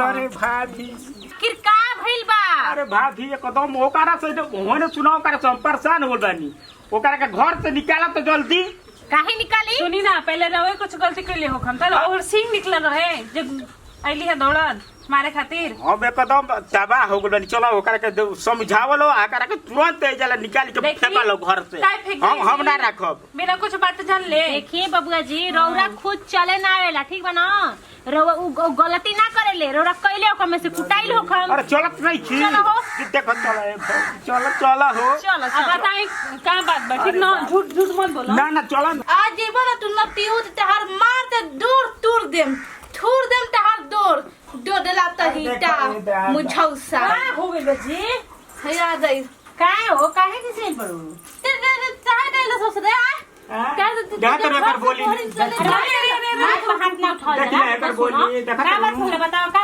अरे भाभी किर का भइल बा? अरे भाभी एकदम ओकरा से होने सुनाओ ओकरा से हम परेशान हो बानी। ओकरा के घर से निकाला तो जल्दी। काहे निकाली? सुनी ना, पहले रवे कुछ गलती कर ले हो हम तो और सिंह निकल रहे जब आइली है दौड़न मारे खातिर। हम एकदम तबाह हो गइल। चलो ओकरा के समझावलो, ओकरा के तुरंत एजला निकाल के देखी, फेंकलो घर से। काहे फेंक हम देली? ना रखब। बिना कुछ बात जान ले। देखिए बबुआ जी, रौरा खुद चले ना आवेला, ठीक बा ना? रौरा उ गलती ना करेले, रौरा कइले ओकर में से कुटाइल होखम। अरे चलत नहीं छी। चलो हो। देखो चलो चलो हो। चलो अब बताई का बात बा, ठीक ना? झूठ झूठ मत बोलो। ना ना चलो। आज जेबो ना तू न पीऊ त तहार मार दे, दूर टूर देम, ठूर देम तहार दूर डोडला तहीटा मुझौसा। का हो गइल जी? हया दई काहे हो, काहे किसे पड़ू? ते चाहे दे लो सोच रे आ देखा तो एकर बोली। हाथ ना उठाओ देखिए एकर बोली, देखा का बात तो बताओ का